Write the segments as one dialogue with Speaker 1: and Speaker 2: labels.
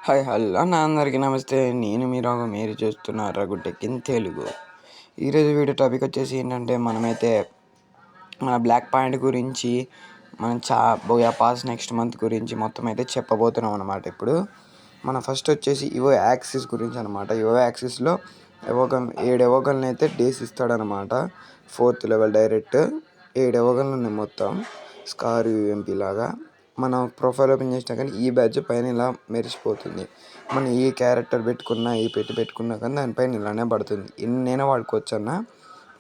Speaker 1: Hi hello అన్న అందరికీ నమస్తే. నేను మీరు చూస్తున్నారు రఘు టెక్ ఇన్ తెలుగు. ఈరోజు వీడియో టాపిక్ వచ్చేసి ఏంటంటే మనమైతే మన బ్లాక్ పాయింట్ గురించి మనం బోయా పాస్ నెక్స్ట్ మంత్ గురించి మొత్తం అయితే చెప్పబోతున్నాం అనమాట. ఇప్పుడు మన ఫస్ట్ వచ్చేసి ఇవో యాక్సిస్ గురించి అనమాట. ఇవో యాక్సిస్లో ఎవోగన్ 7 ఎవోగన్లు అయితే డేస్ ఇస్తాడనమాట. 4th లెవెల్ డైరెక్ట్ 7 ఎవోగన్లు ఉన్నాయి మొత్తం స్కార్ యూఎంపీ లాగా. మనం ప్రొఫైల్ ఓపెన్ చేసినా కానీ ఈ బ్యాడ్జ్ పైన ఇలా మెరిసిపోతుంది. మనం ఏ క్యారెక్టర్ పెట్టుకున్నా ఏ పెట్టుకున్నా కానీ దానిపైన ఇలానే పడుతుంది. ఎన్నైనా వాడుకోవచ్చు అన్న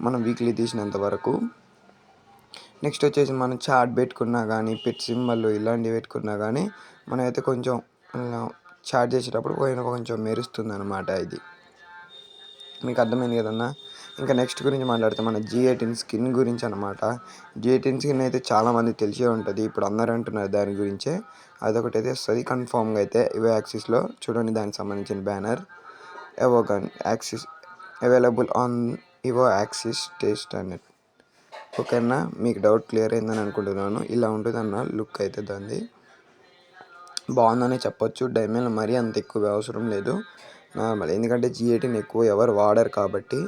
Speaker 1: మనం వీక్లీ తీసినంత వరకు. నెక్స్ట్ వచ్చేసి మనం చార్ట్ పెట్టుకున్నా కానీ పెట్ సింబల్ ఇలాంటివి పెట్టుకున్నా కానీ మనమైతే కొంచెం చార్ట్ చేసేటప్పుడు కొంచెం మెరుస్తుంది అనమాట. ఇది మీకు అర్థమైంది కదన్నా. ఇంకా నెక్స్ట్ గురించి మాట్లాడితే మన G18 స్కిన్ గురించి అనమాట. G18 స్కిన్ అయితే చాలామంది తెలిసే ఉంటుంది. ఇప్పుడు అందరూ అంటున్నారు దాని గురించే. అదొకటి వస్తుంది కన్ఫామ్గా అయితే ఇవో యాక్సిస్లో. చూడండి దానికి సంబంధించిన బ్యానర్ ఎవోగన్ యాక్సిస్ అవైలబుల్ ఆన్ ఇవో యాక్సిస్ టెస్ట్ అనేది. ఓకేనా, మీకు డౌట్ క్లియర్ అయిందని అనుకుంటున్నాను. ఇలా ఉంటుంది అన్న లుక్ అయితే దాన్ని. బాగుందనే చెప్పొచ్చు. డైమండ్ మరీ అంత ఎక్కువ అవసరం లేదు, నార్మల్. ఎందుకంటే G18 ఎక్కువ ఎవరు వాడరు కాబట్టి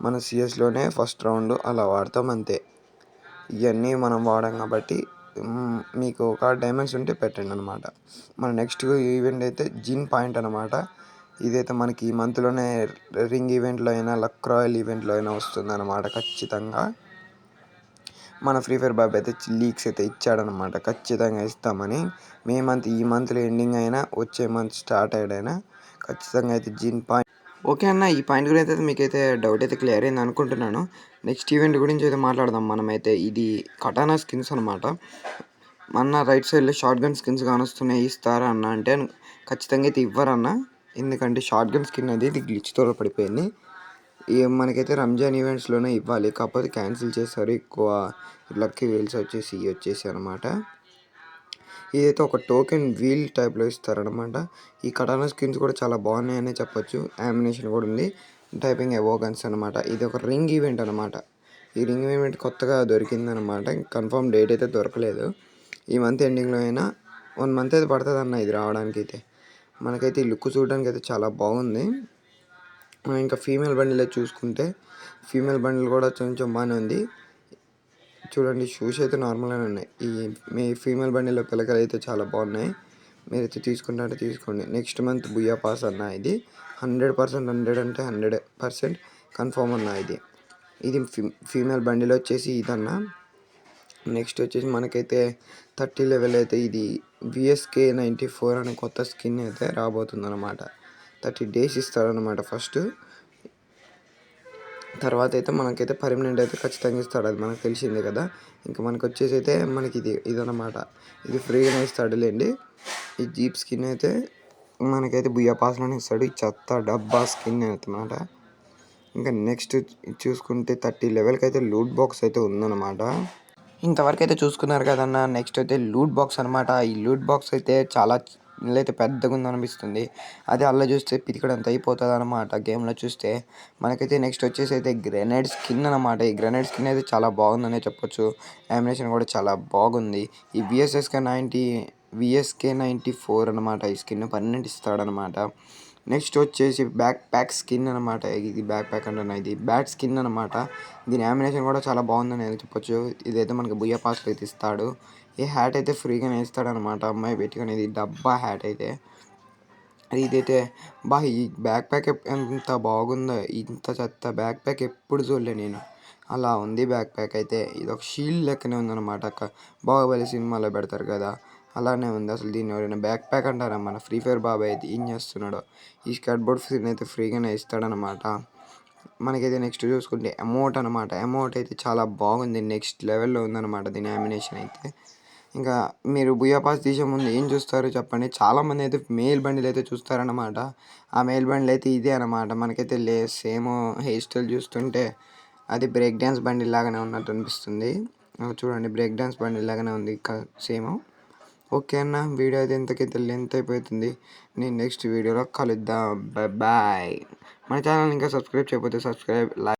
Speaker 1: మన సిఎస్లోనే ఫస్ట్ రౌండ్ అలా వాడతాం అంతే. ఇవన్నీ మనం వాడాం కాబట్టి మీకు ఒక డైమండ్స్ ఉంటే పెట్టండి అనమాట. మన నెక్స్ట్ ఈవెంట్ అయితే జిన్ పాయింట్ అనమాట. ఇదైతే మనకి ఈ మంత్లోనే రింగ్ ఈవెంట్లో అయినా లక్ రాయల్ ఈవెంట్లో అయినా వస్తుంది అనమాట ఖచ్చితంగా. మన ఫ్రీ ఫైర్ బాబు అయితే లీక్స్ అయితే ఇచ్చాడనమాట, ఖచ్చితంగా ఇస్తామని. ఈ మంత్లో ఎండింగ్ అయినా వచ్చే మంత్ స్టార్ట్ అయ్యాడైనా ఖచ్చితంగా అయితే జిన్ పాయింట్. ఓకే అన్న, ఈ పాయింట్ గురించి అయితే మీకైతే డౌట్ అయితే క్లియర్ అయింది అనుకుంటున్నాను. నెక్స్ట్ ఈవెంట్ గురించి అయితే మాట్లాడదాం మనమైతే. ఇది కటానా స్కిన్స్ అనమాట. మన రైట్ సైడ్లో షార్ట్ గన్ స్కిన్స్ కానొస్తున్నాయి, ఇస్తారా అన్న అంటే ఖచ్చితంగా అయితే ఇవ్వరన్న. ఎందుకంటే షార్ట్ గన్ స్కిన్ అనేది ఇది గ్లిచ్తో పడిపోయింది. మనకైతే రంజాన్ ఈవెంట్స్లోనే ఇవ్వాలి, కాకపోతే క్యాన్సిల్ చేస్తారు. ఎక్కువ లక్కీ వీల్స్ వచ్చేసి అనమాట. ఇదైతే ఒక టోకెన్ వీల్ టైప్లో ఇస్తారనమాట. ఈ కటానా స్కిన్స్ కూడా చాలా బాగున్నాయనే చెప్పొచ్చు. యామినేషన్ కూడా ఉంది. టైపింగ్ ఎవోగన్స్ అనమాట. ఇది ఒక రింగ్ ఈవెంట్ అనమాట. ఈ రింగ్ ఈవెంట్ కొత్తగా దొరికిందనమాట. కన్ఫర్మ్ డేట్ అయితే దొరకలేదు. ఈ మంత్ ఎండింగ్లో అయినా 1 మంత్ అయితే పడుతుంది అన్న ఇది రావడానికి అయితే. మనకైతే ఈ లుక్ చూడడానికి అయితే చాలా బాగుంది. ఇంకా ఫీమేల్ బండిల్ చూసుకుంటే ఫీమేల్ బండిల్ కూడా కొంచెం బాగానే ఉంది. చూడండి షూస్ అయితే నార్మల్గానే ఉన్నాయి. మీ ఫీమేల్ బండిలో పిల్లకలు అయితే చాలా బాగున్నాయి. మీరైతే తీసుకుంటే తీసుకోండి. నెక్స్ట్ మంత్ బుయా పాస్ అన్న. ఇది 100% 100 అంటే 100% కన్ఫర్మ్ అన్న. ఇది ఫీమేల్ బండిలో వచ్చేసి ఇదన్న. నెక్స్ట్ వచ్చేసి మనకైతే 30 లెవెల్ అయితే ఇది VSK 94 అనే కొత్త స్కిన్ అయితే రాబోతుంది అనమాట. 30 days ఇస్తాడనమాట ఫస్ట్. తర్వాత అయితే మనకైతే పర్మనెంట్ అయితే ఖచ్చితంగా ఇస్తాడు, అది మనకు తెలిసిందే కదా. ఇంకా మనకు వచ్చేసి అయితే మనకి ఇదనమాట. ఇది ఫ్రీగానే ఇస్తాడులేండి. ఈ జీప్ స్కిన్ అయితే మనకైతే బుయ్యా పాస్లోనే ఇస్తాడు. ఈ చెత్త డబ్బా స్కిన్ అనమాట. ఇంకా నెక్స్ట్ చూసుకుంటే 30 లెవెల్కి అయితే లూట్ బాక్స్ అయితే ఉందన్నమాట. ఇంతవరకు అయితే చూసుకున్నారు కదన్న. నెక్స్ట్ అయితే లూట్ బాక్స్ అనమాట. ఈ లూట్ బాక్స్ అయితే చాలా అయితే పెద్దగా ఉందనిపిస్తుంది. అది అలా చూస్తే పితికడంత అయిపోతుంది అనమాట. గేమ్లో చూస్తే మనకైతే నెక్స్ట్ వచ్చేసి అయితే గ్రెనేడ్ స్కిన్ అనమాట. ఈ గ్రెనేడ్ స్కిన్ అయితే చాలా బాగుందనే చెప్పొచ్చు. యామినేషన్ కూడా చాలా బాగుంది. ఈ VSK 94 అనమాట. ఈ స్కిన్ పర్మనెంట్ ఇస్తాడనమాట. నెక్స్ట్ వచ్చేసి బ్యాక్ ప్యాక్ స్కిన్ అనమాట. ఇది బ్యాక్ ప్యాక్ అంటున్నా, ఇది బ్యాట్ స్కిన్ అనమాట. దీని యామినేషన్ కూడా చాలా బాగుందని చెప్పొచ్చు. ఇదైతే మనకి బుయ్యా పాస్లో అయితే ఇస్తాడు. ఈ హ్యాట్ అయితే ఫ్రీగానే ఇస్తాడనమాట. అమ్మాయి పెట్టుకునేది డబ్బా హ్యాట్ అయితే. ఇదైతే ఈ బ్యాక్ ప్యాక్ ఎంత బాగుందో. ఇంత చెత్త బ్యాక్ ప్యాక్ ఎప్పుడు చూడలే నేను. అలా ఉంది బ్యాక్ ప్యాక్ అయితే. ఇది ఒక షీల్డ్ లెక్కనే ఉందన్నమాట. బాహుబలి సినిమాలో పెడతారు కదా, అలానే ఉంది. అసలు దీన్ని ఎవరైనా బ్యాక్ ప్యాక్ అంటారా? మన ఫ్రీ ఫైర్ బాబాయ్ అయితే ఏం చేస్తున్నాడో. ఈ స్కర్ట్ బోర్డ్ స్కిన్ అయితే ఫ్రీగానే ఇస్తాడనమాట. మనకైతే నెక్స్ట్ చూసుకుంటే అమౌంట్ అనమాట. అమౌంట్ అయితే చాలా బాగుంది, నెక్స్ట్ లెవెల్లో ఉందన్నమాట దీని యామినేషన్ అయితే. ఇంకా మీరు బుయ్యా పాస్ తీసే ముందు ఏం చూస్తారు చెప్పండి. చాలామంది అయితే మేల్ బండిలు అయితే చూస్తారనమాట. ఆ మేల్ బండిలు అయితే ఇదే అనమాట. మనకైతే సేమ్ హెయిర్ స్టైల్ చూస్తుంటే అది బ్రేక్ డ్యాన్స్ బండి లాగానే ఉన్నట్టు అనిపిస్తుంది. చూడండి, బ్రేక్ డ్యాన్స్ బండి లాగానే ఉంది సేమ్. ఓకే అన్న, వీడియో అయితే ఇంతకైతే లెంత్ అయిపోతుంది. నేను నెక్స్ట్ వీడియోలో కలుద్దాం. బాయ్. మన ఛానల్ ఇంకా సబ్స్క్రైబ్ చేయకపోతే సబ్స్క్రైబ్, లైక్.